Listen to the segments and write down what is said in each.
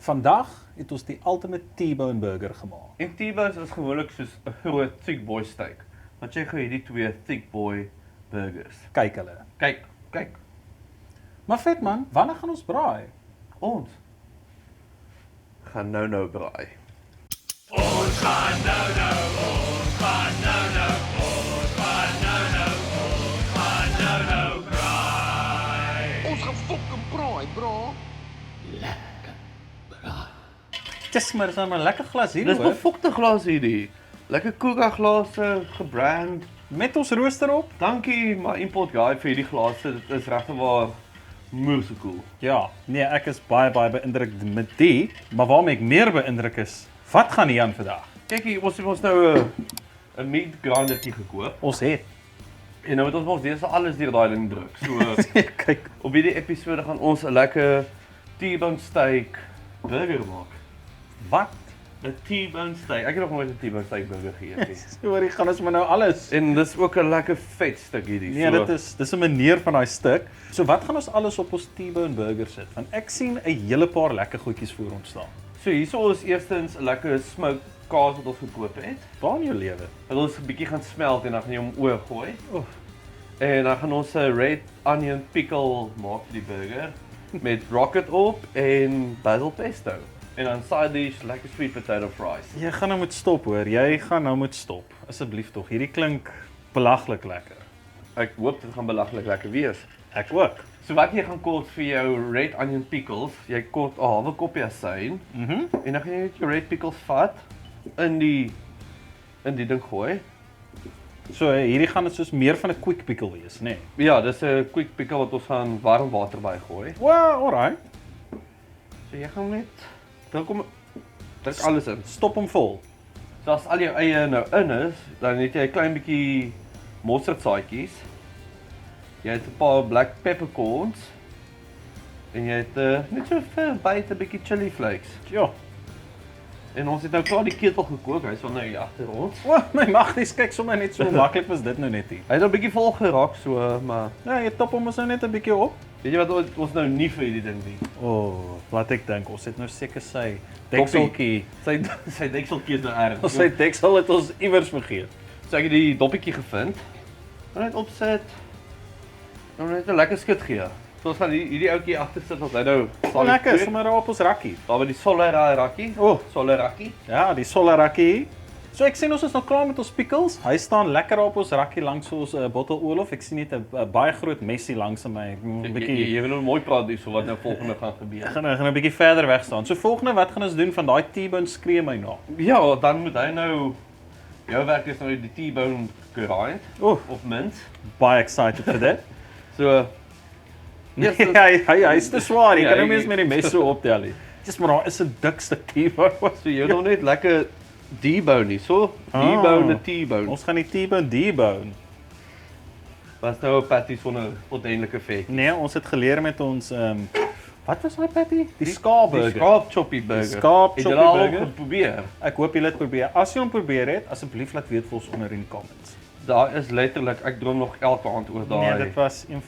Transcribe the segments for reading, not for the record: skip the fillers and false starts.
Vandag het ons die ultimate T-bone burger gemaak. En T-bones is gewoonlik soos 'n groot thick boy steak. Want jy gaan hierdie twee thick boy burgers. Kyk hulle. Kyk, Maar vet man, wanneer gaan ons braai? ons gaan nou braai. Ons gaan fucking braai, bro. Dis maar so 'n lekker glas hier Dis hoor. bevokte glas hierdie. Lekker Kuga glase, gebrand. Met ons rooster op. Dankie my import guy vir hierdie glase. Dit is regtig waar moeë cool. Ja, nee, ek is baie beïndruk met die, maar waarmee ek meer beïndruk is, wat gaan hier aan vandag? Kyk hier, ons het ons nou 'n meat grindertjie gekoop. Ons het. En nou moet ons mos dis alles deur daai ding druk. So Kyk, op hierdie episode gaan ons 'n lekker T-bone steak burger maak. wat? 'n T-bone steak. Ek het nog nooit 'n T-bone steak burger geëet nie. Sorry, gaan ons maar nou alles. En dis ook 'n lekker vet stuk hierdie. Nee, dis 'n manier van daai stuk. So wat gaan ons alles op ons T-bone burger sit? Want ek sien 'n hele paar lekker goedjies voor ons staan. So hierso is eerstens 'n lekker smoked kaas wat ons gekoop het. Waar in jou lewe? Wat ons 'n bietjie gaan smelt en dan gaan jy hom oor gooi. Oef. En dan gaan ons 'n red onion pickle maak vir die burger met rocket op en basil pesto. En dan side dish lekker sweet potato fries. Jy gaan nou moet stop hoor. Jy gaan nou moet stop. Asseblief tog. Hierdie klink belaglik lekker. Ek hoop dit gaan belaglik lekker wees. Ek ook. So wat jy gaan kort vir jou red onion pickles, jy kort 'n halwe koppie asyn en dan gaan jy net jou red pickles vat in die ding gooi. So hierdie gaan dit soos meer van 'n quick pickle wees, nê? Nee. Ja, dis 'n quick pickle wat ons gaan warm water by gooi. Well, alright. So jy gaan net druk alles in. Stop hom vol. So as al jou eie nou in is, dan het jy 'n klein bietjie mosterdsaadjies. Jy het 'n paar black peppercorns en jy het net so 'n byte 'n bietjie chili flakes. Ja. En ons het nou klaar die ketel gekook, hy's al nou hier agter ons. O, my magties, kyk sommer net so maklik was dit nou net nie. Hy het nou 'n bietjie vol geraak so, maar Ja, jy top hom ons nou net 'n bietjie op. weet jy wat ons nou nie vir hierdie ding doen? Wat ek dink, ons het nou seker sy dekseltjie. Sy dekseltjie is nou erg. Ons sy deksel het ons iewers vergeet. So ek het die doppietjie gevind. En net opsit. En net 'n lekker skud gee. So ons gaan hierdie ouetjie agter sit wat hy nou O, lekker, sommer daar op ons rakkie. Daar by die Solera rakkie. Solera rakkie. Ja, die Solaraki. So ek sien ons is nou klaar met ons pickles. Hy staan lekker op ons rakkie langs ons bottel oorlof. Ek sien net 'n baie groot messie langs my. Bietjie Jy wil nou mooi praat hierso wat nou volgende gaan gebeur. gaan 'n bietjie verder weg staan. So volgende, wat gaan ons doen van daai T-bone skree my na? Ja, dan moet hy nou jou werk is nou die T-bone grind of mint. Baie excited vir dit. So Nee, Yes, hy's te swaar. Jy Ja, kan nou hy- mens met die mes so optel nie. Dis maar daar is 'n dik stuk T-bone. so jy wil net lekker debone hierso. Debone en T-bone. Ons gaan die T-bone debone. Was nou 'n patty sonder ordentlike vet. Nee, ons het geleer met ons wat was daai patty? Die skaapburger. Die skaap choppy burger. Die skaap Het choppy jy al burger? geprobeer? Ek hoop julle het probeer. As jy hom probeer het, asseblief laat weet vir ons onder in die comments. Daar is letterlik, ek droom nog elke aand oor daai Nee, dit was een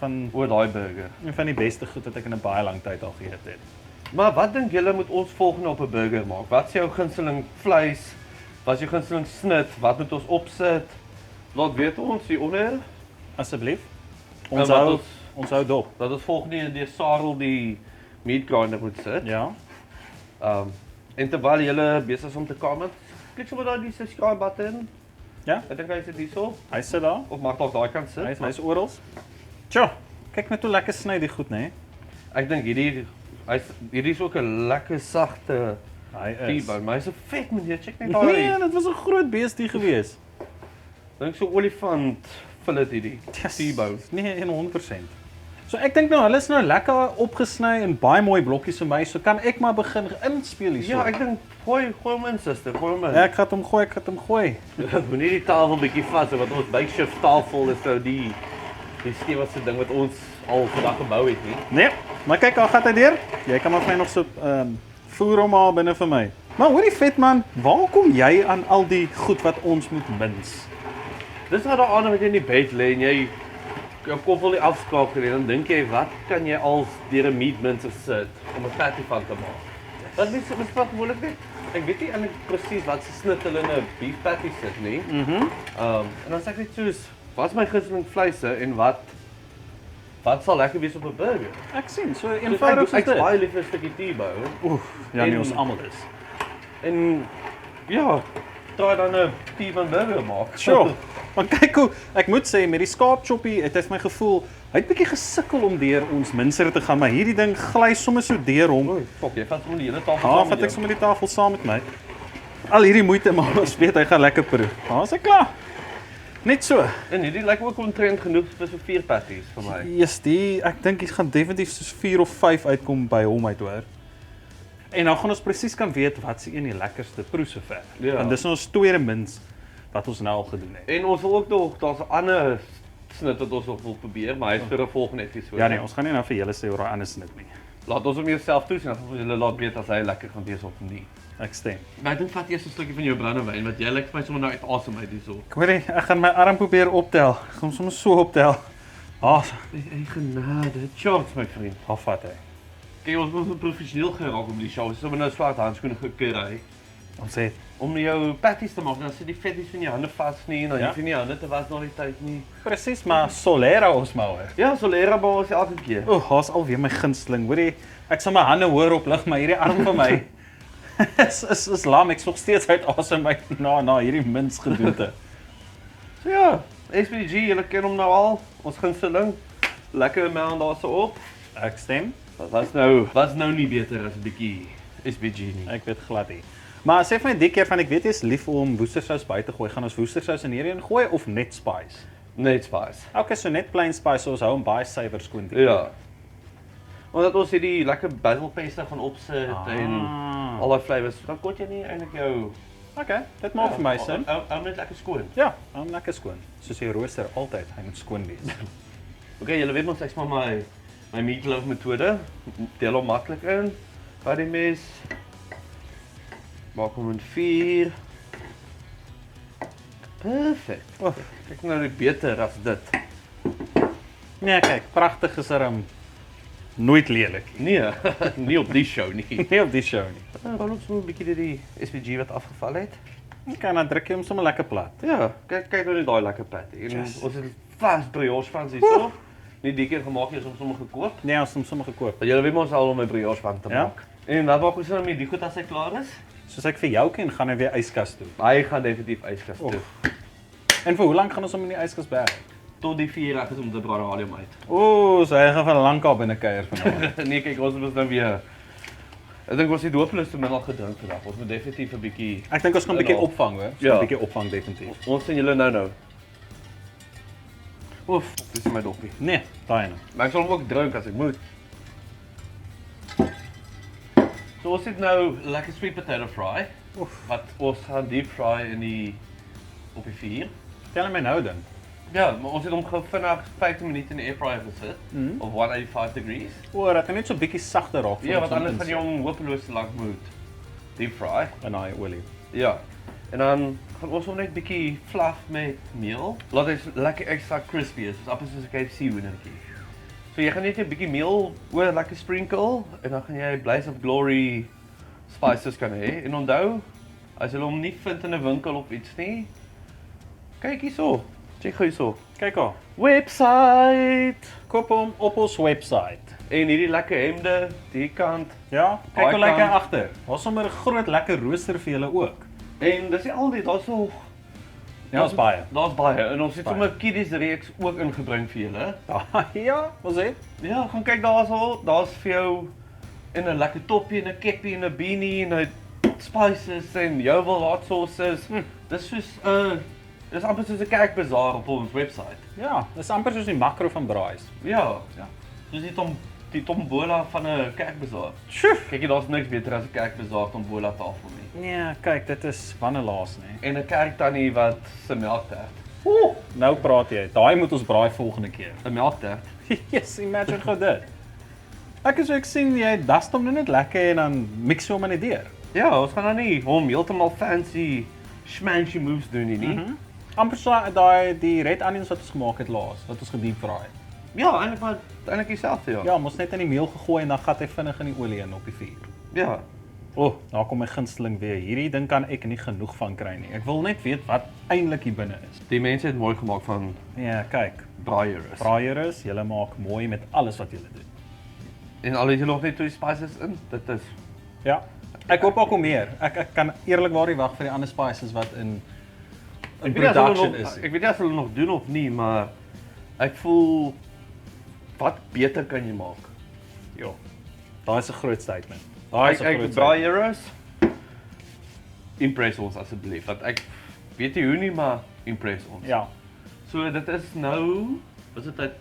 burger. van die beste goed wat ek in 'n baie lang tyd al geëet het. Maar wat dink julle moet ons volgende op 'n burger maak? Wat is jou gunsteling vleis? Wat is jou gunsteling snit? Wat moet ons opsit? Laat weet ons hieronder. Asseblief. En Ons wat hou ons- ons hou dop. Dat ons volgende in die sarel die meat grinder moet sit. Ja. En terwyl julle besig is om te comment, klik sommer daar die subscribe button. Ja. Ek dink hy sit hierso Hy sit daar. of mag dalk daai kant sit. Hy's oral. Tjoh, kyk net hoe lekker sny die goed, né? Ek dink hierdie is ook 'n lekker sagte Hy is. T-bone, maar hy's so vet meneer, check net daai. Nee, dit was 'n groot beestie gewees. Dink so olifant fillet hierdie. Yes. T-bone. Nee, 100%. So ek dink nou hulle is nou lekker opgesny in baie mooi blokkies vir my. So kan ek maar begin inspel hierso. Ja, ek dink gooi hom in suster, gooi hom in. Ja, ek gaan hom gooi. Moenie die tafel bietjie vas, wat ons makeshift tafel is nou die stewigste ding wat ons al vandag gebou het nie. Nee, maar kyk, al gaan hy deur. Jy kan maar vir my nog so voer hom maar binne vir my. Maar hoorie vet man, waar kom jy aan al die goed wat ons moet mins? Dis wat daar aan wat jy in die bed lê en jy jou kop wil nie afskakel nie, dan dink jy wat kan jy als deur 'n meat mincer sit om 'n patty van te maak? Dat mens praat gewoonlik net. Ek weet nie eintlik presies wat se snit hulle in 'n beef patty sit nie. En dan sê ek net soos, wat is my gunsteling vleise en wat sal lekker wees op 'n burger? Ek sien, so Soos eenvoudig ek is dit. baie lief vir 'n stukkie T-bone. Oef, ja nee, En- ons almal is. En ja, try dan 'n T-bone burger maak. Sure. Maar kyk hoe, ek moet sê met die skaapchoppie, het my gevoel, hy het bietjie gesukkel om deur ons minser te gaan, maar hierdie ding gly sommer so deur hom. Oei, fok, jy vat sommer die hele tafel Ja, saam vat met ek sommer die tafel saam met my. Al hierdie moeite maar ons weet hy gaan lekker proe. Ja, is ek klaar. Net so. En hierdie lyk ook omtrent genoeg vir so 4 patties vir my. Yes, ek dink dit gaan definitief soos 4 of 5 uitkom by hom uit hoor. En dan gaan ons presies kan weet wat se een die lekkerste proe sover. Ja. Want dis ons tweede mins wat ons nou al gedoen het. En ons wil ook nog, daar's 'n ander snit wat ons nog wil probeer, maar hy's vir 'n volgende episode. Ja nee, ons gaan nie nou vir julle sê oor daai ander snit nie. Laat ons hom jouself toesien, dan gaan ons julle laat weet as hy lekker gaan wees of nie. Ek stem. Maar ek dink vat eers 'n slukkie van jou brandewyn, want jy lyk vir my sommer nou uit asem uit hierso. Ek hoor nie, ek gaan my arm probeer optel. Ek gaan hom sommer so optel. Ah, Ey genade, charts my vriend. afvat hy. Kyk, ons moet professioneel geraak om die show. Ons het sommer nou swart handskoene gekry Ons het om jou patties te maak. Dan sit die vetties van jou hande vas nie en dan Ja. hoef jy nie jou hande te was na die tyd nie. presies maar Solera ons maar hoor. Ja, Solera bal is elke keer. O, haas alweer my gunsteling. Hoorie, ek sal my hande hoor oplig, maar hierdie arm van my is lam. Ek's nog steeds uit asem uit na hierdie mins gedoente. So ja, SPG, julle ken hom nou al. Ons gunsteling. Lekker melk daarso op. Ek stem. Was nou nie beter as 'n bietjie SPG nie. Ek weet glad nie. Maar sê vir my die keer van ek weet jy is lief om woestersous by te gooi. Gaan ons woestersous in hierdie gooi of net spice? Net spice. Okay, so net plain spice, so ons hou hom baie suiwer skoon. Ja. Omdat ons hierdie lekker basil paste gaan opsit en al daai flavours, dan kort jy nie eintlik jou Okay, dit maak vir my sin. Ou net lekker skoon. Ja, hom lekker skoon. Soos die rooster altyd, hy moet skoon wees. Okay, julle weet mos ek's maar my meatloaf metode. Deel hom maklik in. Vat die mes. Maak hom in 4. Perfek. Oh, Kyk nou net beter as dit. nee, kyk, pragtig is hom. Nooit lelik. Nee, nie op die show nie. Nie op die show nie. Dan ons moet 'n bietjie die SPG wat afgeval het. Okay, dan druk jy hom sommer lekker plat. Ja, kyk nou net daai lekker patty. En Yes. ons het vast brioche van hierso. Nie die keer gemaak nie, ons het sommer gekoop. Nee, ons het hom sommer gekoop. Want julle weet mos al om 'n brioche van te Ja. maak. En dan maak ons nou met die goed as hy klaar is. Soos ek vir jou ken, gaan hy weer yskas toe. Hy gaan definitief yskas toe. En vir hoe lank gaan ons hom in die yskas berg? Tot die 4 reg is om te braai radium uit. O, so hy gaan van lankal binne kuier vanaand. Nee, kyk, ons moet nou weer. Ek dink ons het hopeloos te min al gedrink vandag. Ons moet definitief 'n bietjie. Ek dink ons gaan 'n bietjie opvang, hoor. Ons gaan 'n Ja. bietjie opvang definitief. Ons sien julle nou. Oef, dis my doppie. Nee, daai nou. Maar ek sal hom ook drink as ek moet. So ons het nou lekker sweet potato fry. Oef. Wat ons gaan deep fry in die op die vuur. Tel my nou dan. Ja, maar ons het hom gou vinnig 15 minute in die air fryer gesit Mhm. op 185 degrees. O, dat hy net so bietjie sagter raak. Ja, want anders gaan jy hom hopeloos te lank moet deep fry. in daai olie. Ja. En dan gaan ons hom net bietjie fluff met meel. Laat hy lekker extra crispy is, soos appels soos 'n KFC hoendertjie. So jy gaan net 'n bietjie meel oor lekker sprinkle en dan gaan jy Blaze of Glory spices kan hê. En onthou, as jy hom nie vind in 'n winkel of iets nie, kyk hierso. Check gou hierso. Kyk al. Website. Koop hom op ons website. En hierdie lekker hemde, die kant. Ja, kyk Daai hoe lyk hy kant. agter. Daar's sommer 'n groot lekker rooster vir julle ook. En dis nie al dit, daar's nog Ja, ons baie. Daar's baie. En ons het Baie. sommer kiddies reeks ook ingebring vir julle. Ja, ons het. Ja, gaan kyk daarso. Daar's vir jou in 'n lekker toppie en 'n keppie en 'n beanie en 'n spices en jou wil hot sauces. Dis soos dis amper soos 'n kerkbazaar op ons website. Ja, dis amper soos die makro van Braais. Ja. Ja. Soos die tombola van 'n kerkbazaar. Sjoe. Kyk jy, daar's niks beter as 'n kerkbazaar tombola tafel nie. Nee, kyk, dit is wannelaas, nê. En 'n kerktannie wat se melktert. Ooh, nou praat jy. Daai moet ons braai volgende keer. 'n Melktert. Yes, imagine gou dit. Ek sien jy dust hom net lekker en dan mix jy hom in die deur. Ja, ons gaan nou nie hom heeltemal fancy schmancy moves doen nie. Amper so daai die red onions wat ons gemaak het laas, wat ons gediep fry het. Ja, eintlik dieselfde ja. Ja, mos net in die meel gegooi en dan gat hy vinnig in die olie in op die vuur. Ja. Daar kom my gunsteling weer. Hierdie ding kan ek nie genoeg van kry nie. Ek wil net weet wat eintlik hier binne is. Die mense het mooi gemaak van Ja, kyk. braaiers. Braaiers, julle maak mooi met alles wat julle doen. En al het jy nog net 2 spices in, dit is Ja. Ek hoop ook om meer. Ek kan eerlikwaar nie wag vir die ander spices wat in Ek weet nie as hulle production nog- is. Ek weet nie as hulle nog doen of nie, maar ek voel wat beter kan jy maak? Ja. Daai is 'n groot statement. Daai is 'n Ek groot braai euros. Impress ons asseblief, want ek weet nie hoe nie, maar impress ons. Ja. So dit is nou, wat is dit tyd?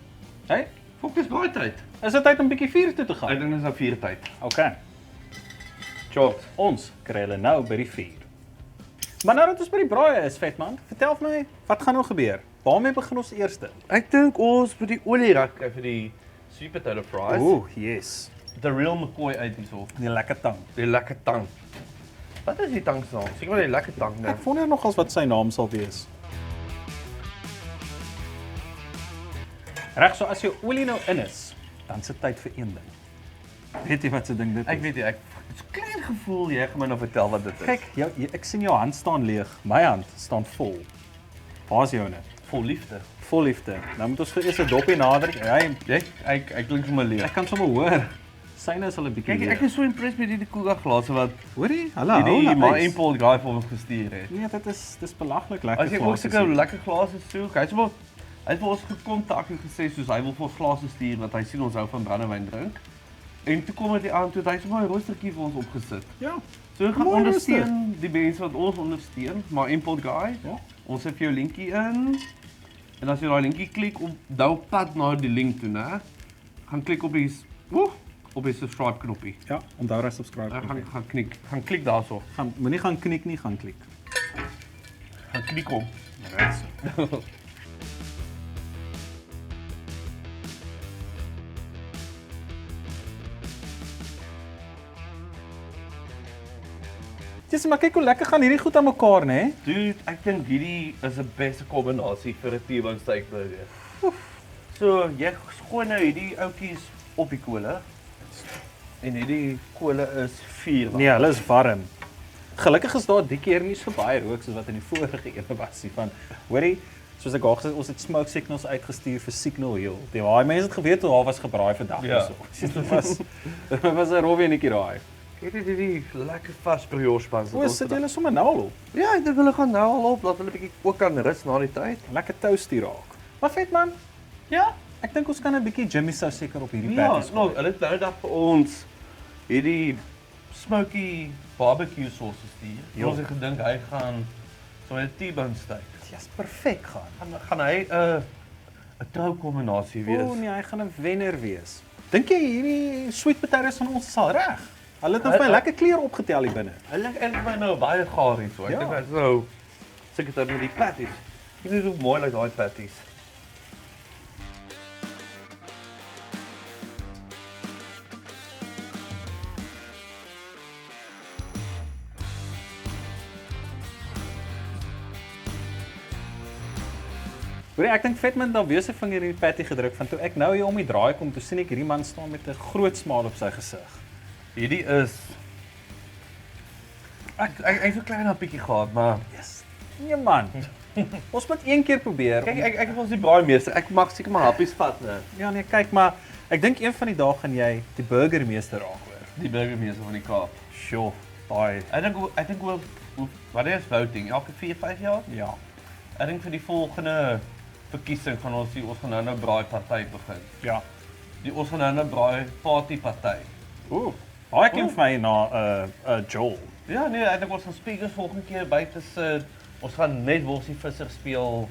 Hey, Fokus braai tyd. is dit tyd om bietjie vuur toe te Ek gaan? dink dit is nou 4 tyd. Okay. Chopped. Ons kry hulle nou by die vuur. Maar nou dat ons by die braai is, Vetman, vertel vir my, wat gaan nou gebeur? Waarmee begin ons eerste? Ek dink ons moet die olie raak vir die sweet potato fries. Yes. The real McCoy uit hierso. Die lekker tang. Die lekker tang. Wat is die tang se naam? Seker maar die lekker tang, né? Ek wonder nogals wat sy naam sal wees. Reg, so as jou olie nou in is, dan is dit tyd vir een ding. Weet jy wat se ding dit is? Ek weet nie, ek het so 'n klein gevoel jy gaan my nou vertel wat dit is. Kyk, ek sien jou hand staan leeg. My hand staan vol. Waar's joune? vol liefde. Vol liefde. Nou moet ons vir eers 'n dopie nader. Jy, ek klink vir my leeg. Ek kan sommer hoor. Syne is al 'n bietjie. Kyk, ek is so impressed met hierdie Kuga glase wat hoorie? Hulle die hou my na ys. import guy vir ons gestuur het. Nee, dis belaglik lekker. As jy ook sulke lekker glase soek, hy het vir ons gekontak en gesê soos hy wil vir ons glase stuur want hy sien ons hou van brandewyn drink. En toe kom dit aan toe het hy sommer 'n roostertjie vir ons opgesit. Ja. So gaan Mooi ondersteun die mense wat ons ondersteun, maar import guy. Ja. Ons het vir jou linkie in. En as jy daai linkie klik om nou op pad na die link toe, né? Gaan klik op die op die subscribe knoppie. Ja, onthou daai subscribe. Gaan klik daarso. Moenie gaan knik nie, gaan klik. Gaan klik om. Reg so. Dis maar kyk hoe lekker gaan hierdie goed aan mekaar, né? Dude, ek dink hierdie is 'n beste kombinasie vir 'n T-bone steak burger. So, jy gooi nou hierdie oudjies op die kolle. En hierdie kolle is vuur. Nee, hulle is warm. Gelukkig is daar die keer nie so baie rook soos wat in die vorige ene was nie van. Hoorie, soos ek al gesê ons het smoke signals uitgestuur vir Signal Hill. Die mense het geweet hoe daar was gebraai vandag Ja. so. Dit was 'n rowwe netjie daai. Kyk net hierdie lekker vars brioche buns. O, sit julle sommer nou al op. Ja, ek dink hulle gaan nou al op, laat hulle bietjie ook kan rus na die tyd. Lekker toasty raak. Maar vet man. Ja, ek dink ons kan 'n bietjie Jimmy sou seker op hierdie Ja, patties. nou, hulle het nou dag vir ons hierdie smoky barbecue sauce stuur. Ja. Ons het gedink hy gaan so 'n T-bone steak. Dis perfek gaan. Gaan hy 'n trou kombinasie wees. O nee, hy gaan 'n wenner wees. Dink jy hierdie sweet potatoes van ons sal reg? Hulle het nou vir my lekker kleur opgetel hier binne. Hy lyk eintlik my nou baie gaar hier so. Ek Ja. dink hy's nou seker dit met die patties. Jy weet hoe mooi lyk daai patties. Hoorie, ek dink Vetman dan weer sy vinger in die patty gedruk van toe ek nou hier om die draai kom, toe sien ek hierdie man staan met 'n groot smaal op sy gesig. Hierdie is ek so klein 'n bietjie gehad, maar Yes. Nee man. Ons moet een keer probeer. kyk ek het ons die braaimeester. Ek mag seker maar happies vat, né? Ja nee, kyk maar, ek dink een van die dae gaan jy die burgermeester raak hoor. Die burgemeester van die Kaap. Sjoe, daai Ek dink wat is voting elke 4-5 jaar? ja. Ek dink vir die volgende verkiesing gaan ons gaan nou braai party begin. Ja. Ons gaan nou braai party party. Ooh. Daai klink vir my na Joel. Ja, nee, ek dink ons gaan speakers volgende keer buite sit. Ons gaan net worsie visser speel.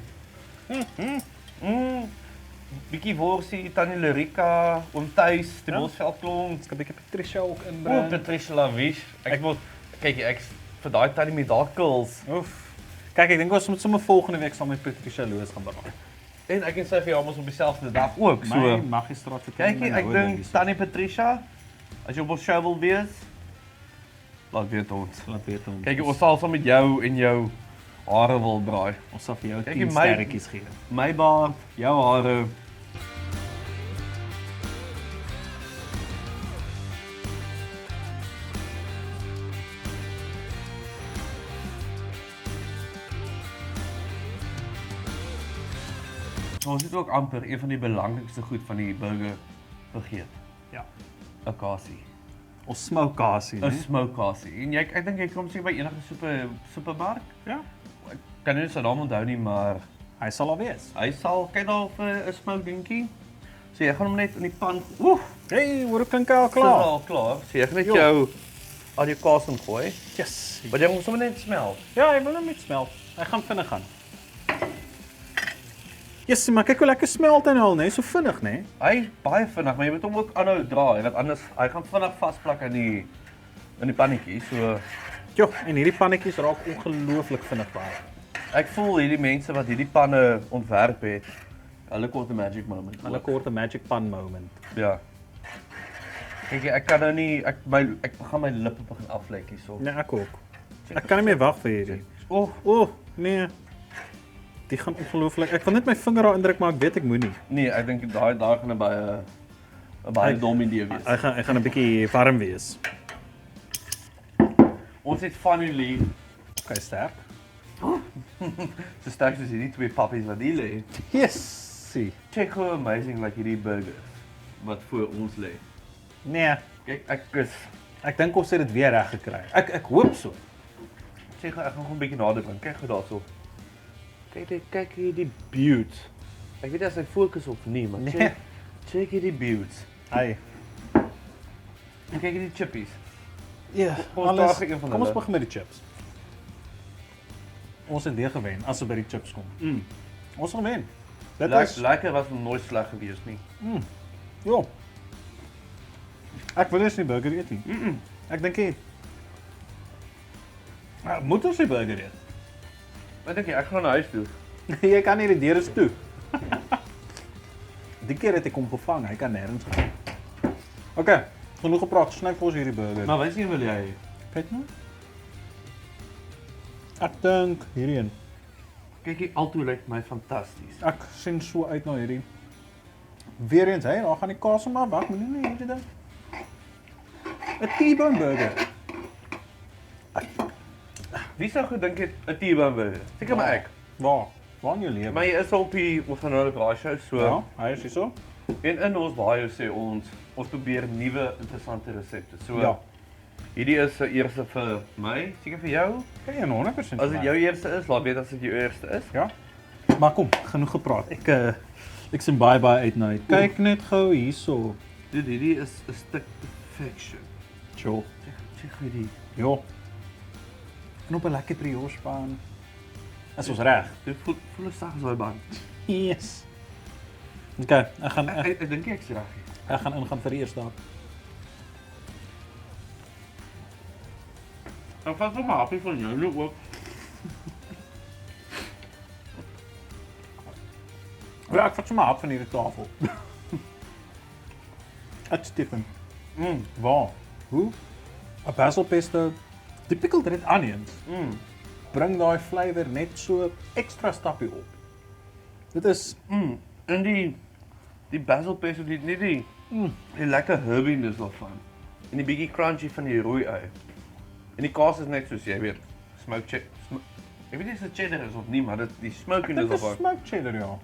Bietjie worsie, Tannie Lorika, oom Tuis, die Ja. Bosveld klomp. Ek 'n bietjie Patricia ook O, inbring. Patricia Lavish. Ek wil kyk ek vir daai tannie met daai curls. Oef. Kyk, ek dink ons moet sommer volgende week saam met Patricia Loos gaan braai. En ek en sy verjaardag op dieselfde dag ook. My So magistraat vertel kykie, ek dink Tannie Patricia, as jy op ons show wil wees, laat weet ons. laat weet ons. Kyk, ons sal saam met jou en jou hare wil braai. ons sal vir jou Kyk, 10 my- sterretjies gee. My baard, jou hare. Ons het ook amper een van die belangrikste goed van die burger vergeet. Ja. 'n Kasie. Ons smoke kasie, 'n né? Smoke kasie. En ek dink jy kom sien by enige supermark. Ja. Ek kan nie sy naam onthou nie, maar Hy sal al wees. hy sal kyk daar vir 'n smoke dingetjie. So jy gaan hom net in die pan. Hey, hoor ek klink al Klaar. klaar. Al klaar. So jy gaan net Jo. jou al jou kaas ingooi. Yes. Maar jy moet sommer net smelt. Ja, hy wil net met smelt. Hy gaan vinnig gaan. Yes, maar kyk hoe lekker smelt hy nou al, né? So vinnig, né? Hy is baie vinnig, maar jy moet hom ook aanhou draai, want anders hy gaan vinnig vasplak in die pannetjie. So Jo, en hierdie pannetjies raak ongelooflik vinnig baie. ek voel hierdie mense wat hierdie panne ontwerp het, hulle kort 'n magic moment. Hulle kort 'n magic pan moment. Ja. Kyk, ek kan nou nie ek gaan my lippe begin aflek hierso. Nee, ek ook. Ek kan nie meer wag vir hierdie. Nee. Die gaan ongelooflik. Ek wil net my vinger daar indruk, maar ek weet ek moenie. Nee, ek dink daai gaan 'n baie dom idee wees. Hy gaan 'n bietjie warm wees. Ons het finally Okay, sterk. so sterk soos hierdie twee pappies wat hier lê. Yes. See. Check hoe amazing like hierdie burgers wat voor ons lê. Nee, Kyk, ek dink ons het dit weer reg gekry. Ek hoop so. Check ek gaan gou 'n bietjie nader bring. Kyk gou daarso. Kyk hierdie beauty. Ek weet nie as hy fokus of nie, maar Nee. check hierdie beauty. Hy. En kyk hierdie chippies. Ja, Kom ons daag een van Kom ons hulle. begin met die chips. Ons het weer gewen as dit by die chips kom. Ons gaan wen. Dit is Lekker was nog nooit sleg gewees nie. ja. Ek wil eens nie burger eet nie. Ek dink nie. Moet ons die burger eet? Wat dink jy? Ek gaan na huis toe. Jy kan nie, die deur is toe. Die keer het ek hom vervang, hy kan nêrens gaan. Okay, genoeg gepraat, sny vir ons hierdie burger. Maar wys nie wil jy? Kyk nou. Ek dink hierdie een. Kyk hier altoe lyk my fantasties. Ek sien so uit na hierdie. Weer eens, hey, daar gaan die kaas maar wag, moenie nie hierdie ding. 'n T-bone burger. Wie sou gedink het 'n T-bone burger? Seker maar ek. Waar in jou lewe? Maar jy is op die ons gaan nou 'n braai show so. Ja, hy is hier so. En in ons bio sê ons probeer nuwe interessante resepte. So Ja. hierdie is 'n eerste vir my, seker vir jou. Kyk, 100%. As dit jou eerste is, laat weet as dit jou eerste is. Ja. Maar kom, genoeg gepraat. Ek sien baie uit nou. Kyk net gou hierso. Dit hierdie is 'n stuk perfection. Chill. Check hierdie. Ja. En op 'n lekker brioche pan. Is ons reg? Dit voel sag as daai band. Yes. Okay, Ek dink ek's reg. ek gaan ingaan vir die eerste dag. Ek vat sommer happie van jou nou ook. Ja, ek vat sommer af van hierdie tafel. Uitstifend. Waar? Hoe? 'n basil pesto, die pickled red onions. Bring daai flavour net so ekstra stappie op. Dit is En die basil pesto die net die lekker herbiness daarvan. En die bietjie crunchy van die rooi ei. En die kaas is net soos jy weet, ek weet nie of dit cheddar is of nie, maar die smokiness dit is daarvan. smoked cheddar, ja.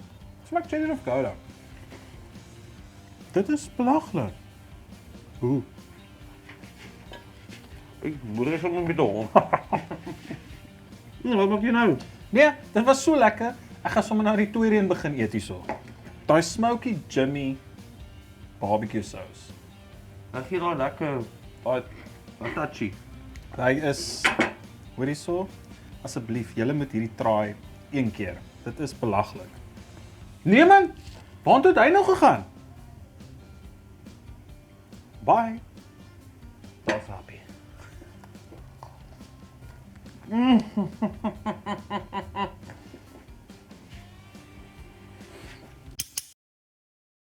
Smoked cheddar of Gouda. Dit is belaglik. Hoe? Ek moeder is ook nog met hom. Wat maak jy nou? Nee, dit was so lekker. Ek gaan sommer nou die tweede een begin eet hierso. Daai smoky Jimmy barbecue sauce. Dan gee daai lekker touchy. Hy is hoor hierso. Asseblief, julle moet hierdie try een keer. Dit is belaglik. Nee man, waartoe het hy nou gegaan? Bye. Daar's happy.